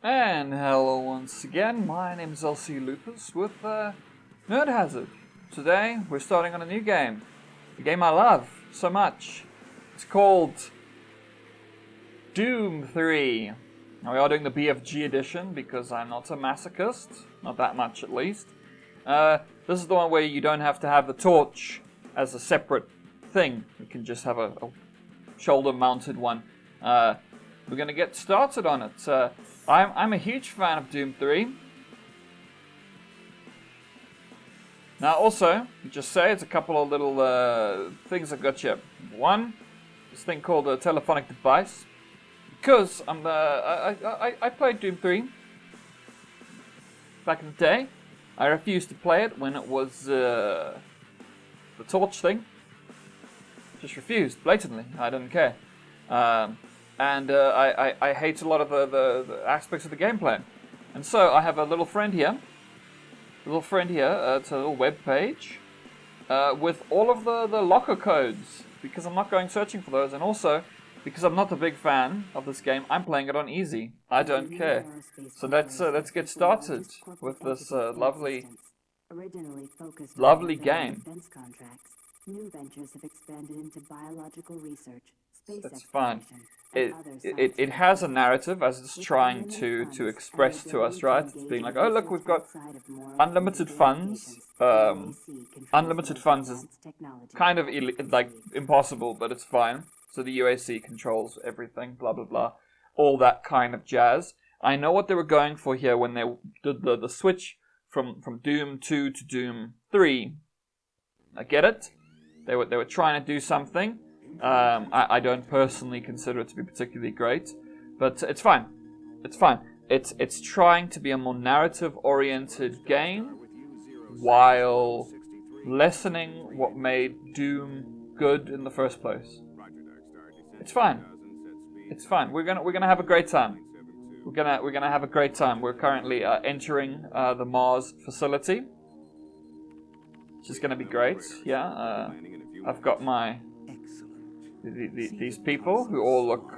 And hello once again, my name is LC Lupus with Nerd Hazzard. Today we're starting on a new game, a game I love so much. It's called Doom 3. Now we are doing the BFG Edition because I'm not a masochist, not that much at least. This is the one where you don't have to have the torch as a separate thing. You can just have a shoulder-mounted one. We're going to get started on it. I'm a huge fan of Doom 3. Now also, just say it's a couple of little things I've got you. One, this thing called a telephonic device. Because I played Doom 3 back in the day. I refused to play it when it was the torch thing. Just refused, blatantly. I didn't care. And I hate a lot of the aspects of the gameplay. And so I have a little friend here. It's a little web page with all of the locker codes, because I'm not going searching for those, and also because I'm not a big fan of this game, I'm playing it on easy. I don't care. So let's get started with this lovely game. New ventures have expanded into biological research, space That's fine. It has a narrative as it's trying to express to us, right? It's being like, oh look, we've got unlimited funds. Unlimited funds is kind of like impossible, but it's fine. So the UAC controls everything, blah blah blah, all that kind of jazz. I know what they were going for here when they did the switch from Doom 2 to Doom 3. I get it. They were trying to do something. I don't personally consider it to be particularly great, but it's fine. It's fine. It's trying to be a more narrative-oriented game while lessening what made Doom good in the first place. It's fine. It's fine. We're gonna have a great time. We're gonna have a great time. We're currently entering the Mars facility, which is gonna be great. Yeah. I've got these people who all look,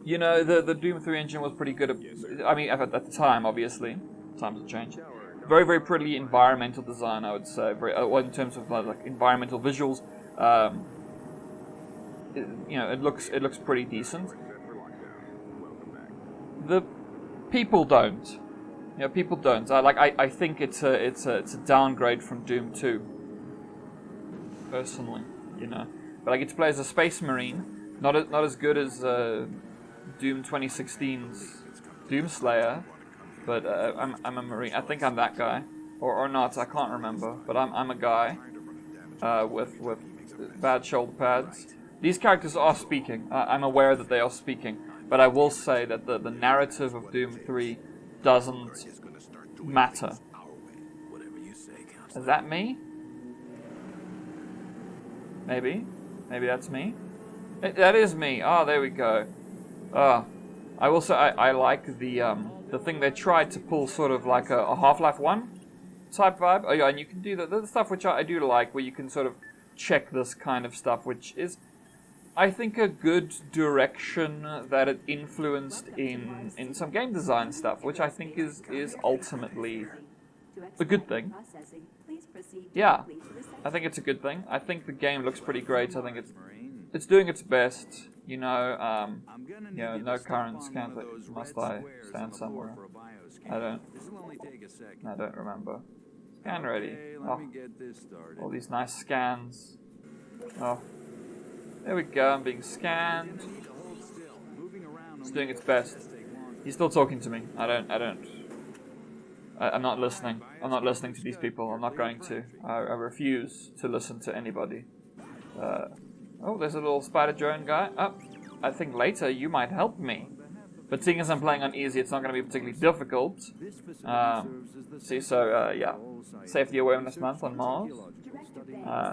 you know, the Doom 3 engine was pretty good at the time, obviously. Times have changed. Very, very pretty environmental design, I would say. Very, in terms of like environmental visuals, it looks pretty decent. The people don't. You know, people don't. I think it's a downgrade from Doom 2. Personally, you know. But I get to play as a space marine, not as good as Doom 2016's Doomslayer, but I'm a marine. I think I'm that guy, or not. I can't remember. But I'm a guy with bad shoulder pads. These characters are speaking. I'm aware that they are speaking, but I will say that the narrative of Doom 3 doesn't matter. Is that me? Maybe that's me. That is me. Oh, there we go. I will say I like the thing they tried to pull, sort of like a Half-Life 1 type vibe. Oh yeah, and you can do the stuff which I do like, where you can sort of check this kind of stuff, which is, I think, a good direction that it influenced in some game design stuff, which I think is ultimately a good thing. Yeah, I think it's a good thing. I think the game looks pretty great. I think it's doing its best. You know, no current scans. Must I stand somewhere? I don't remember. Scan ready. Oh, all these nice scans. Oh, there we go. I'm being scanned. It's doing its best. He's still talking to me. I'm not listening. I'm not listening to these people. I'm not going to. I refuse to listen to anybody. Oh, there's a little spider drone guy. Oh, I think later you might help me. But seeing as I'm playing on easy, it's not going to be particularly difficult. Yeah. Safety Awareness Month on Mars.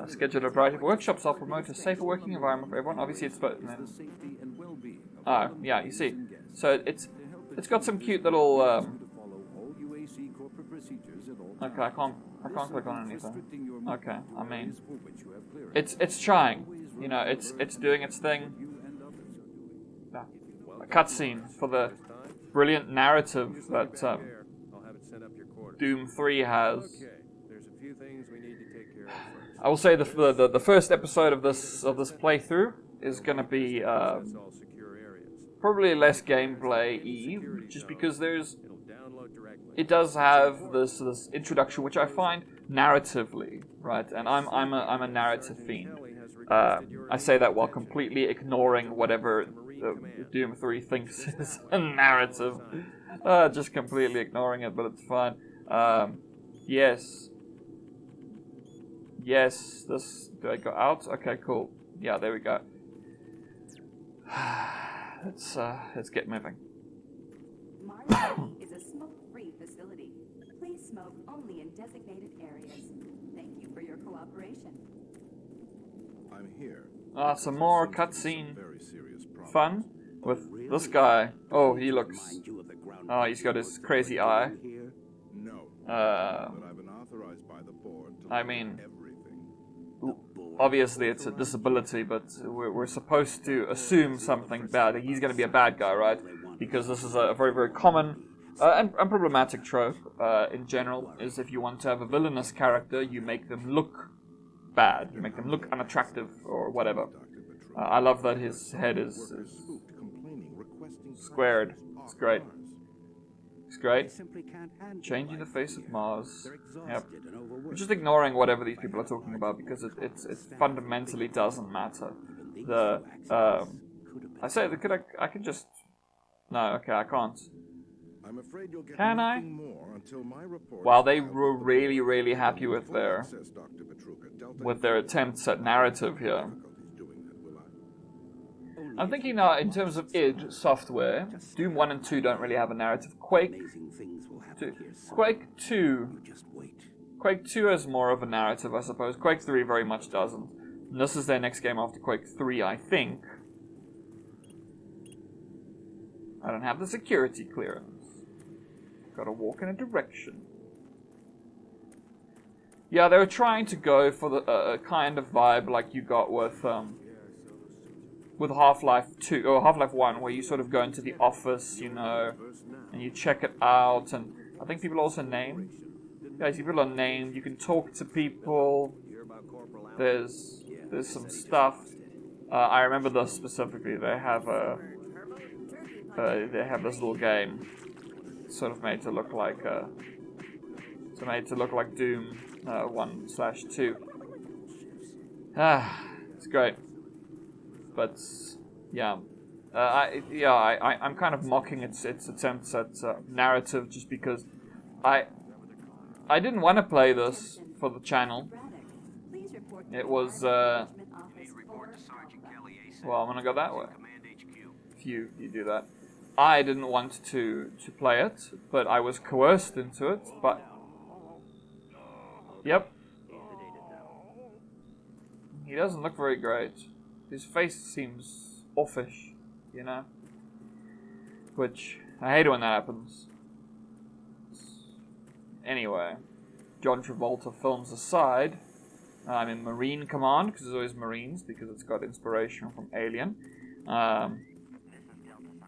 Schedule a variety of workshops. I'll promote a safer working environment for everyone. Obviously, it's... Oh, yeah, you see. So it's got some cute little... Okay, I can't click on anything. Okay, I mean, it's trying. You know, it's doing its thing. A cutscene for the brilliant narrative that I'll have it sent up your quarters. Doom 3 has. Okay, there's a few things we need to take care of first. I will say the first episode of this playthrough is going to be That's all secure areas. probably less gameplay-y, just because It'll download directly. it does have this introduction, which I find narratively right, and I'm a narrative fiend. I say that while completely ignoring whatever Doom 3 thinks is a narrative. Just completely ignoring it, but it's fine. Yes. Yes, this... Do I go out? Okay, cool. Yeah, there we go. Let's get moving. Marley is a smoke-free facility. Please smoke only in designated areas. Thank you for your cooperation. I'm here. Some more cutscene Very serious problem. fun with this guy. Oh, he looks... Oh, he's got his crazy eye. No. But I've been authorized by the board to I look mean... at everything. Obviously, it's a disability, but we're supposed to assume something bad. He's going to be a bad guy, right? Because this is a very, very common and problematic trope in general, is if you want to have a villainous character, you make them look bad. You make them look unattractive or whatever. I love that his head is squared. It's great. It's great. Changing the face of Mars. Yep. We're just ignoring whatever these people are talking about because it fundamentally doesn't matter. I say that I can just... No, okay, I can't. I'm afraid you'll get Can I? nothing more until my report. Well, they were really, really happy with their Says Dr. Petruka. attempts at narrative here. I'm thinking now in terms of id Software. Doom 1 and 2 don't really have a narrative. Quake 2 has more of a narrative, I suppose. Quake 3 very much doesn't. And this is their next game after Quake 3, I think. I don't have the security clearance. Gotta walk in a direction. Yeah, they were trying to go for the kind of vibe like you got with Half-Life 2 or Half-Life 1, where you sort of go into the office, you know, and you check it out, and I think people also name. Yeah, people are named. You can talk to people. There's some stuff. I remember this specifically. They have this little game, sort of made to look like Doom 1/2. It's great. But yeah, I'm kind of mocking its attempts at narrative just because I didn't want to play this for the channel. It was well, I'm gonna go that way. If you do that, I didn't want to play it, but I was coerced into it. But yep, he doesn't look very great. His face seems offish, you know? Which, I hate when that happens. Anyway, John Travolta films aside, I'm in Marine Command, because there's always Marines, because it's got inspiration from Alien.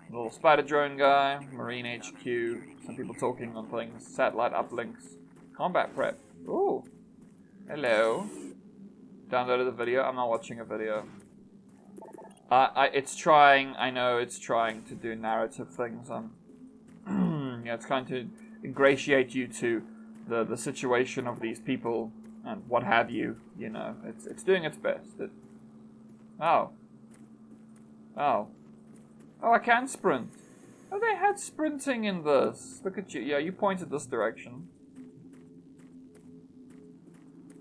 Little spider drone guy, Marine HQ, some people talking on things, satellite uplinks, combat prep. Ooh, hello. Downloaded the video, I'm not watching a video. It's trying. I know it's trying to do narrative things. Yeah, it's trying to ingratiate you to the situation of these people and what have you. You know, it's doing its best. Oh, I can sprint. Oh, they had sprinting in this. Look at you. Yeah, you pointed this direction.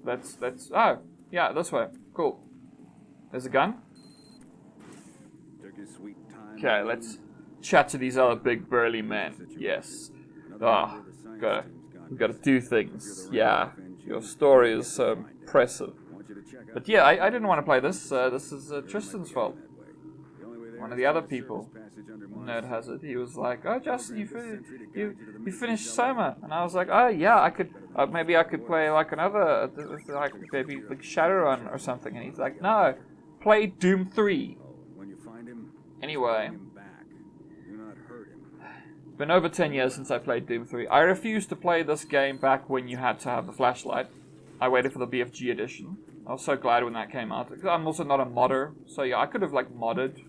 Let's. Oh, yeah, this way. Cool. There's a gun. Okay, let's chat to these other big burly men. Yes. We gotta do things. Yeah. Your story is so impressive. But yeah, I didn't want to play this. This is Tristan's fault. One of the other people, Nerd Hazzard, he was like, "Oh, Justin, you finished Soma," and I was like, "Oh yeah, I could maybe I could play like another like maybe like Shadowrun or something," and he's like, "No, play Doom 3." Anyway, been over 10 years since I played Doom 3. I refused to play this game back when you had to have the flashlight. I waited for the BFG Edition. I was so glad when that came out. I'm also not a modder, so yeah, I could have like modded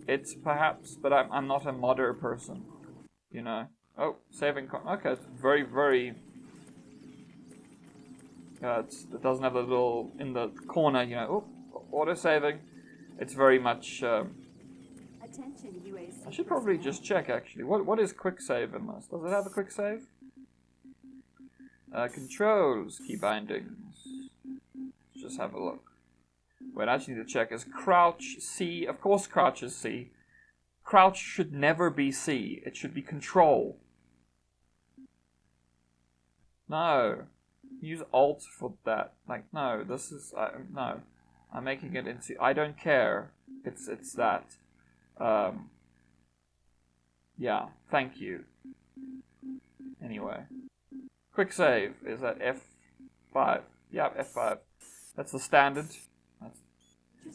it perhaps, but I'm not a modder person, you know. Oh, saving. Okay, it's very, very. It doesn't have a little in the corner, you know. Oh, auto saving. It's very much. Attention UAC. I should probably just check actually. What is quick save in this? Does it have a quick save? Controls, key bindings. Let's just have a look. Wait, I actually need to check. Is crouch C? Of course, crouch is C. Crouch should never be C. It should be control. No. Use Alt for that. Like, no. This is no. I'm making it into. I don't care. It's that. Yeah. Thank you. Anyway. Quick save is at F5. Yeah, F5. That's the standard.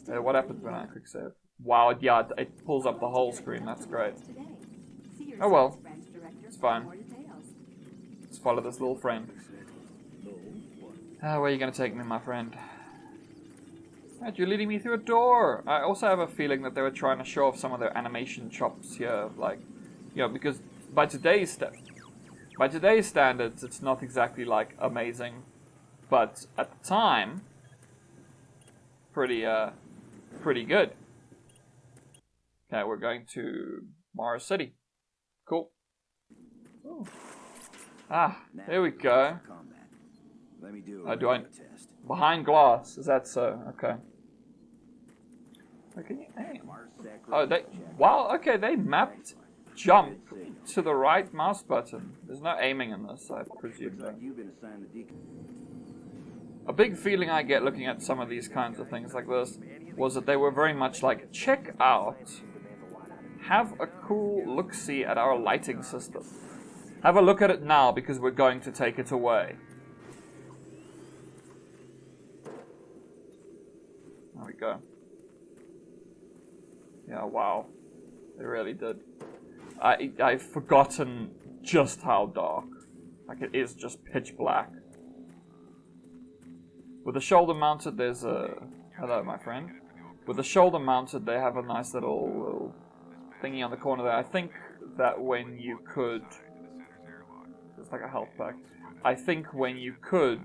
What happens when I quick save? Wow, yeah, it pulls up the whole screen. That's great. Oh well. It's fine. Let's follow this little friend. Where are you going to take me, my friend? Right, you're leading me through a door. I also have a feeling that they were trying to show off some of their animation chops here. Like, you know, because by today's standards, it's not exactly, like, amazing. But at the time, pretty good. Okay, we're going to Mars City. Cool. Ooh. Ah, there we go. Let me do do I behind glass? Is that so? Okay. Oh, can you aim? Oh, wow. Okay, they mapped jump to the right mouse button. There's no aiming in this, I presume. A big feeling I get looking at some of these kinds of things like this was that they were very much like, check out, have a cool look-see at our lighting system. Have a look at it now because we're going to take it away. There we go. Yeah, wow. They really did. I've forgotten just how dark. Like, it is just pitch black. With the shoulder mounted, there's a... Hello, my friend. With the shoulder mounted, they have a nice little thingy on the corner there. I think that when you could... It's like a health pack. I think when you could...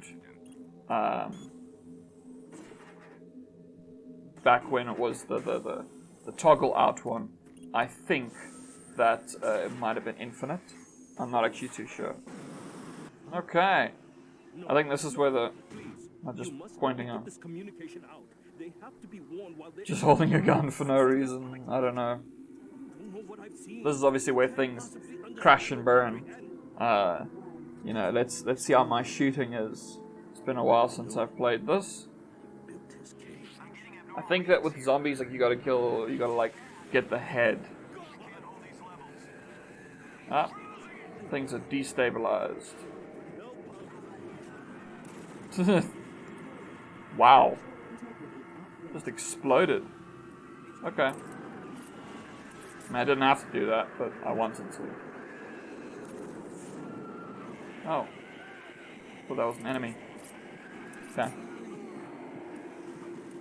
back when it was the toggle out one, I think that it might have been infinite. I'm not actually too sure. Okay. I think this is where the... I'm just pointing out. Just holding a gun for no reason. I don't know. This is obviously where things crash and burn. You know, let's see how my shooting is. It's been a while since I've played this. I think that with zombies, like, you gotta like get the head. Ah, things are destabilized. Wow. Just exploded. Okay. I mean, I didn't have to do that, but I wanted to. Oh. Thought that was an enemy. Okay.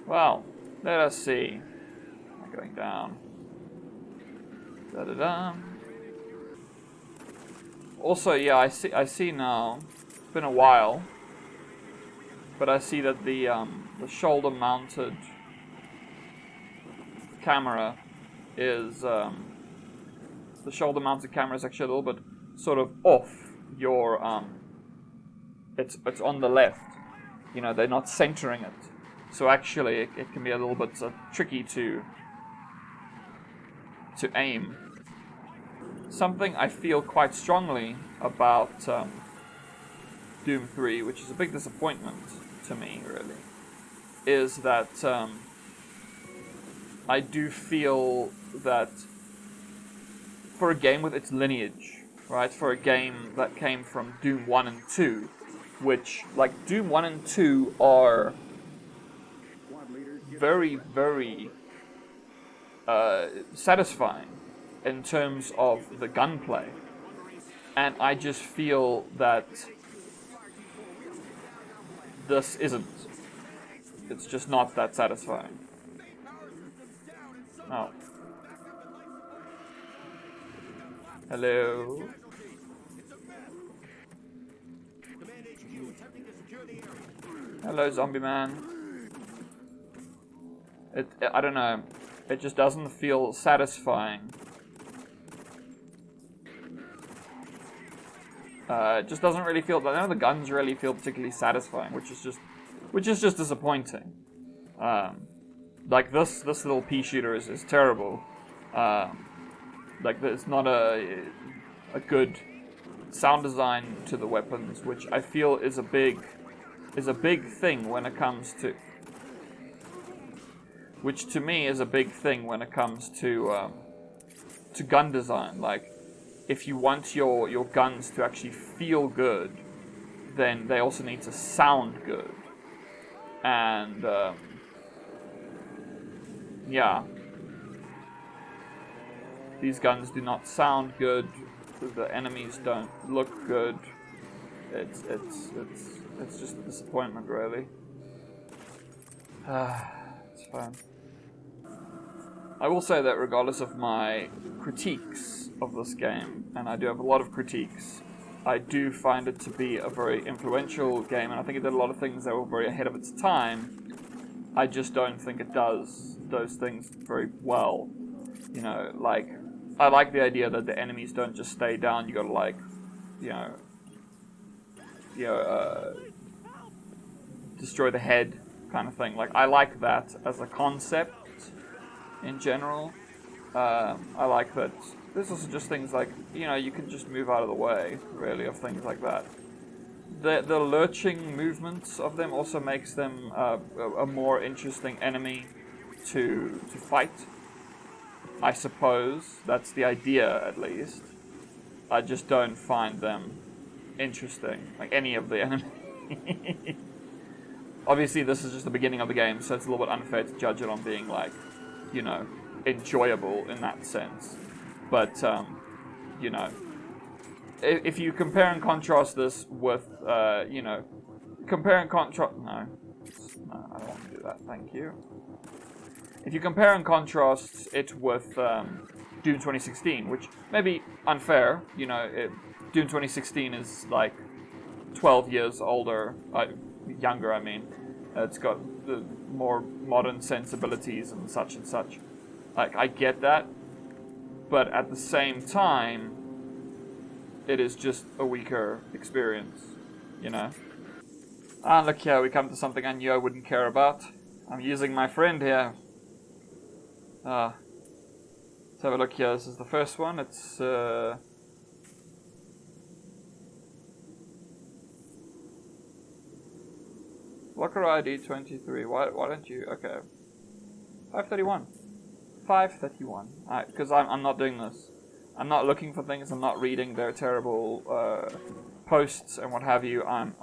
Well, let us see. I'm going down. Da-da-da. Also, yeah, I see now. It's been a while. But I see that the shoulder-mounted camera is the shoulder-mounted camera is actually a little bit sort of off your it's on the left. You know, they're not centering it, so actually it can be a little bit tricky to aim. Something I feel quite strongly about Doom 3, which is a big disappointment to me, really, is that I do feel that for a game with its lineage, right, for a game that came from Doom 1 and 2, which, like, Doom 1 and 2 are very, very satisfying. in terms of the gunplay. And I just feel that this isn't. It's just not that satisfying. Oh. Hello? Hello, zombie man. I don't know. It just doesn't feel satisfying. It just doesn't really feel. None of the guns really feel particularly satisfying, which is just disappointing. Like this little pea shooter is terrible. Like there's not a good sound design to the weapons, which I feel is a big thing when it comes to. Which to me is a big thing when it comes to gun design. Like, if you want your guns to actually feel good, then they also need to sound good. And yeah, these guns do not sound good. The enemies don't look good. It's just a disappointment, really. It's fine. I will say that regardless of my critiques of this game, and I do have a lot of critiques, I do find it to be a very influential game, and I think it did a lot of things that were very ahead of its time. I just don't think it does those things very well. You know, like, I like the idea that the enemies don't just stay down, you gotta, like, destroy the head kind of thing. Like, I like that as a concept in general. I like that. There's also just things like, you can just move out of the way, really, of things like that. The lurching movements of them also makes them a more interesting enemy to fight. I suppose that's the idea, at least. I just don't find them interesting, like any of the enemies. Obviously, this is just the beginning of the game, so it's a little bit unfair to judge it on being, like, enjoyable in that sense. But, if you compare and contrast this with, compare and contrast... No, I don't want to do that, thank you. If you compare and contrast it with Doom 2016, which may be unfair, Doom 2016 is, like, 12 years older, younger, I mean. It's got the more modern sensibilities and such and such. Like, I get that, but at the same time, it is just a weaker experience, And look here, we come to something I knew I wouldn't care about. I'm using my friend here. Let's have a look here. This is the first one. It's Locker ID 23. Why don't you? Okay. 531. 531. Alright, because I'm not doing this. I'm not looking for things. I'm not reading their terrible posts and what have you. I'm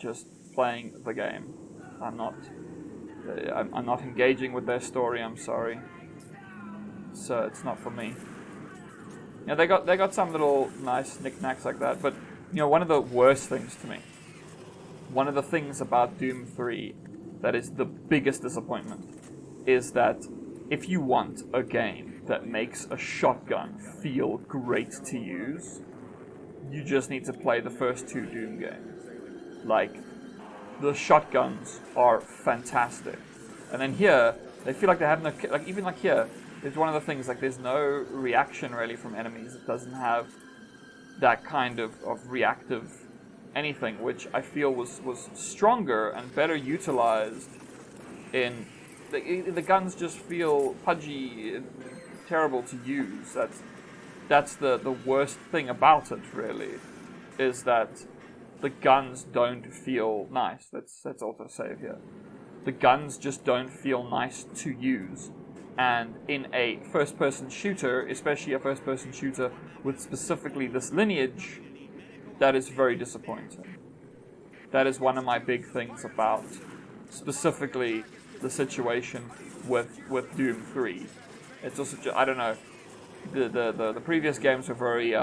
just playing the game. I'm not engaging with their story. I'm sorry. So it's not for me. Yeah, they got some little nice knickknacks like that, but one of the worst things to me, one of the things about Doom 3 that is the biggest disappointment, is that if you want a game that makes a shotgun feel great to use, you just need to play the first two Doom games. Like, the shotguns are fantastic. And then here, they feel like they have no... Like, even like here, it's one of the things, like, there's no reaction really from enemies. It doesn't have that kind of reactive anything, which I feel was stronger and better utilized in... The guns just feel pudgy, terrible to use. That's the worst thing about it, really, is that the guns don't feel nice. Let's also save here. The guns just don't feel nice to use. And in a first-person shooter, especially a first-person shooter with specifically this lineage, that is very disappointing. That is one of my big things about specifically the situation with Doom 3. It's also, I don't know, the previous games were very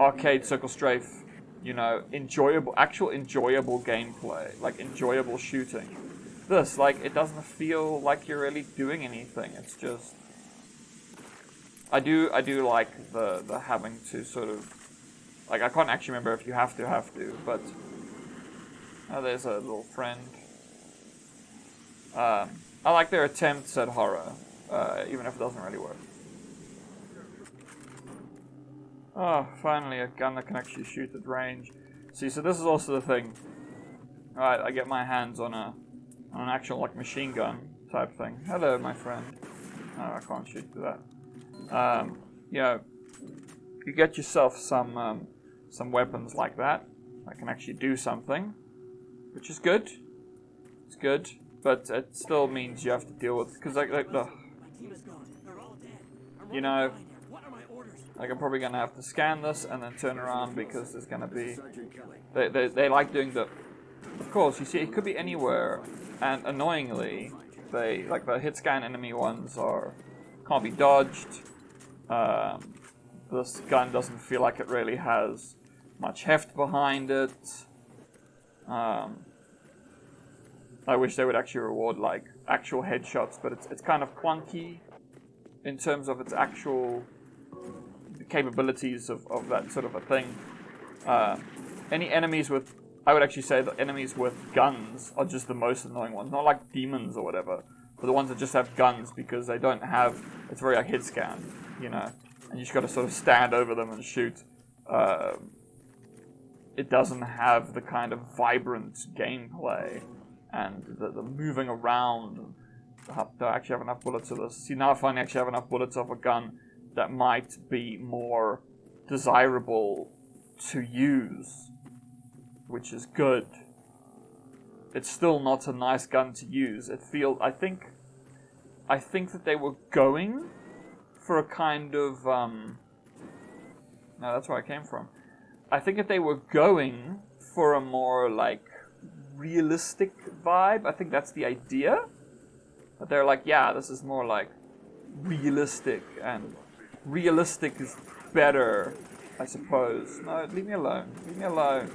arcade circle strafe, you know, actual enjoyable gameplay, like enjoyable shooting. This, like, it doesn't feel like you're really doing anything. It's just, I do like the having to sort of, like, I can't actually remember if you have to, but oh, there's a little friend. I like their attempts at horror, even if it doesn't really work. Oh, finally a gun that can actually shoot at range. See, so this is also the thing. Alright, I get my hands on an actual, like, machine gun type thing. Hello, my friend. Oh, I can't shoot through that. You know, you get yourself some weapons like that can actually do something, which is good. It's good, but it still means you have to deal with, because like you know, like I'm probably gonna have to scan this and then turn around because there's gonna be they like doing the. Of course, you see, it could be anywhere, and annoyingly, they like the hit scan enemy ones can't be dodged. This gun doesn't feel like it really has much heft behind it. I wish they would actually reward like actual headshots, but it's kind of clunky in terms of its actual capabilities of that sort of a thing. Any enemies with, I would actually say that enemies with guns are just the most annoying ones. Not like demons or whatever, but the ones that just have guns because they don't have, it's very like hit scan, you know, and you just got to sort of stand over them and shoot. It doesn't have the kind of vibrant gameplay and the moving around. Do I actually have enough bullets of this? See, now I finally actually have enough bullets of a gun that might be more desirable to use, which is good. It's still not a nice gun to use. It feels, I think that they were going for a kind of, no, that's where I came from. I think that they were going for a more, like, realistic vibe. I think that's the idea. But they're like, yeah, this is more, like, realistic, and realistic is better, I suppose. No, leave me alone. Leave me alone.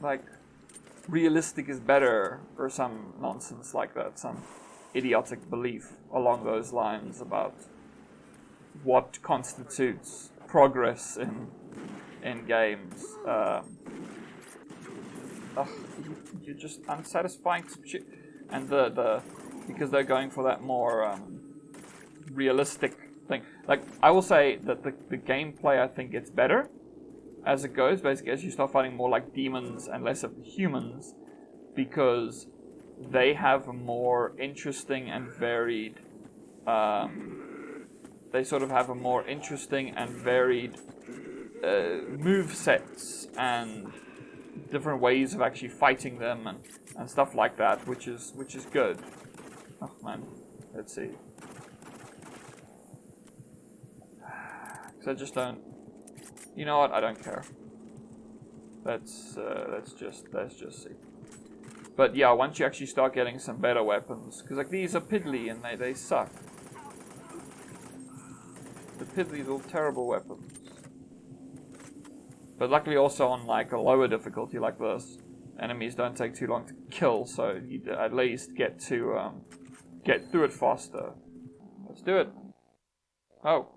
Like, realistic is better, or some nonsense like that. Some idiotic belief along those lines about what constitutes progress in games. You're just unsatisfying shit. And because they're going for that more realistic thing. Like, I will say that the gameplay, I think, gets better as it goes, basically, as you start fighting more like demons and less of humans, because they have a more interesting and varied they sort of have a more interesting and varied move sets and different ways of actually fighting them and stuff like that, which is good. Oh man, let's see. Because I just don't. You know what? I don't care. Let's just see. But yeah, once you actually start getting some better weapons, because like these are piddly and they suck. The piddly little terrible weapons. But luckily also on like a lower difficulty like this, enemies don't take too long to kill, so you at least get to get through it faster. Let's do it. Oh.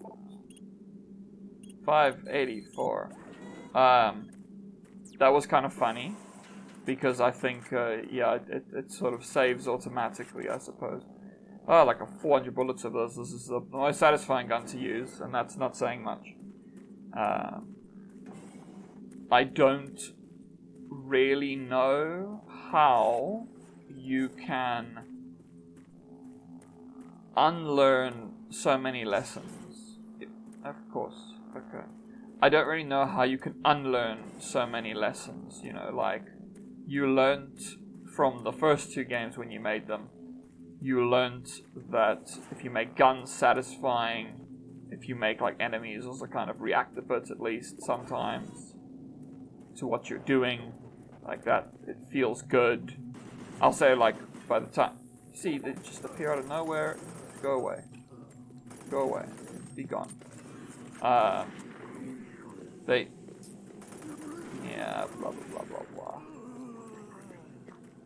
584. That was kind of funny, because I think, yeah, it sort of saves automatically, I suppose. Oh, like a 400 bullets of this. This is the most satisfying gun to use, and that's not saying much. I don't really know how you can unlearn so many lessons. Of course, okay. I don't really know how you can unlearn so many lessons, you know, like, you learned from the first two games when you made them, you learned that if you make guns satisfying, if you make, like, enemies also kind of react a bit, at least, sometimes, to what you're doing, like that, it feels good. I'll say, like, by the time, see, they just appear out of nowhere, go away. Go away. be gone. They... Yeah, blah, blah, blah, blah, blah.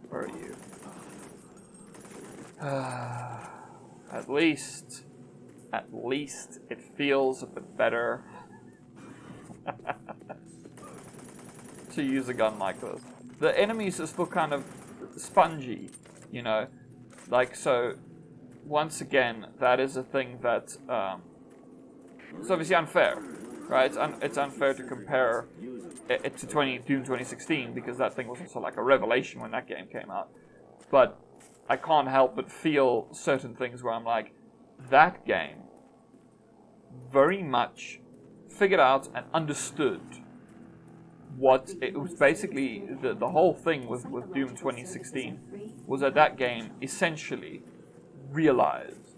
Where are you? At least it feels a bit better to use a gun like this. The enemies are still kind of spongy, you know? Like, so, once again, that is a thing that, it's obviously unfair, right? It's unfair to compare it to Doom 2016, because that thing was also like a revelation when that game came out. But I can't help but feel certain things where I'm like, that game very much figured out and understood what it was. Basically the whole thing with Doom 2016 was that game essentially realized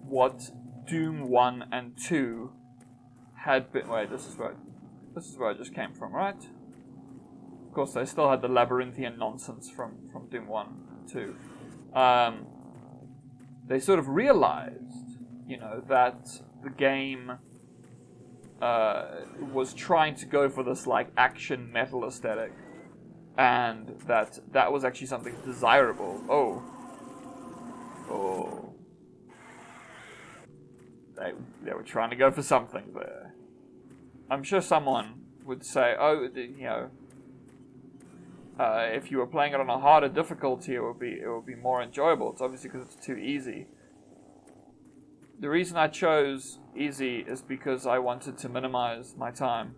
what Doom 1 and 2 had been. Wait, this is where I just came from, right? Of course, they still had the labyrinthian nonsense from Doom 1 and 2. They sort of realized, you know, that the game was trying to go for this like action metal aesthetic, and that was actually something desirable. Oh, they were trying to go for something there. I'm sure someone would say, oh, you know, if you were playing it on a harder difficulty, it would be more enjoyable. It's obviously because it's too easy. The reason I chose easy is because I wanted to minimize my time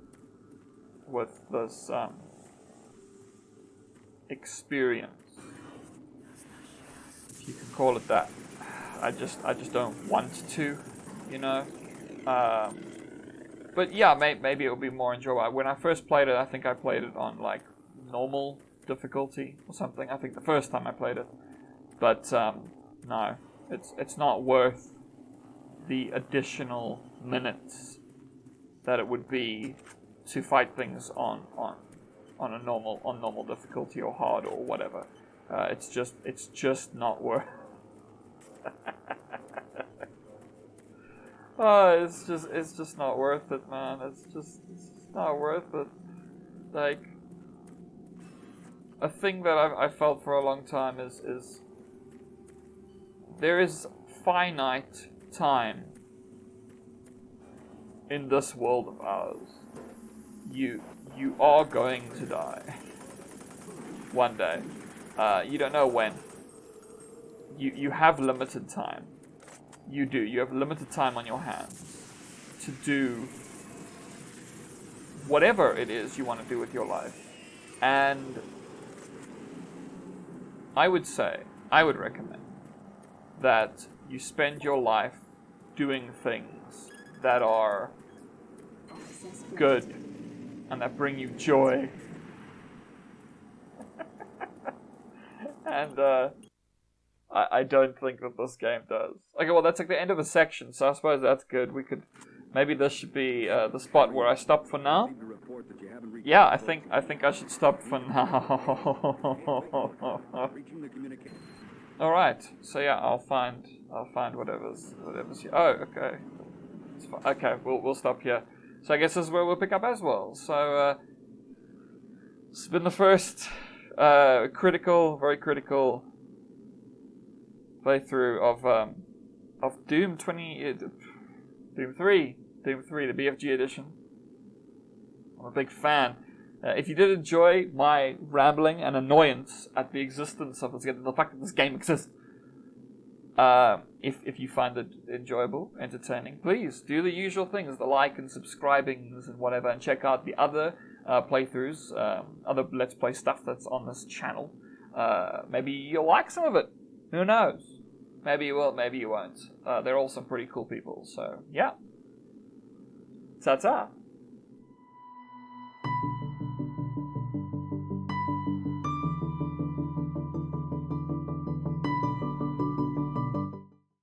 with this experience, if you can call it that. I just don't want to, you know. But yeah, maybe it'll be more enjoyable. When I first played it, I think I played it on like normal difficulty or something. I think the first time I played it, but no, it's not worth the additional minutes that it would be to fight things on normal difficulty or hard or whatever. It's just not worth. Oh, it's just not worth it, man. It's just not worth it. Like, a thing that I felt for a long time is there is finite time in this world of ours. You are going to die one day. You don't know when. You have limited time. You have limited time on your hands to do whatever it is you want to do with your life. And I would recommend that you spend your life doing things that are good and that bring you joy. And I don't think that this game does. Okay, well, that's like the end of a section, so I suppose that's good. Maybe this should be the spot where I stop for now. Yeah, I think I should stop for now. All right. So yeah, I'll find whatever's here. Oh, okay. Okay, we'll stop here. So I guess this is where we'll pick up as well. So this has been the first very critical playthrough of Doom 3, the BFG Edition. I'm a big fan. If you did enjoy my rambling and annoyance at the existence of this game, the fact that this game exists, if you find it enjoyable, entertaining, please do the usual things, the like and subscribings and whatever, and check out the other playthroughs, other Let's Play stuff that's on this channel. Maybe you'll like some of it. Who knows? Maybe you will, maybe you won't. They're all some pretty cool people, so yeah. Ta-ta.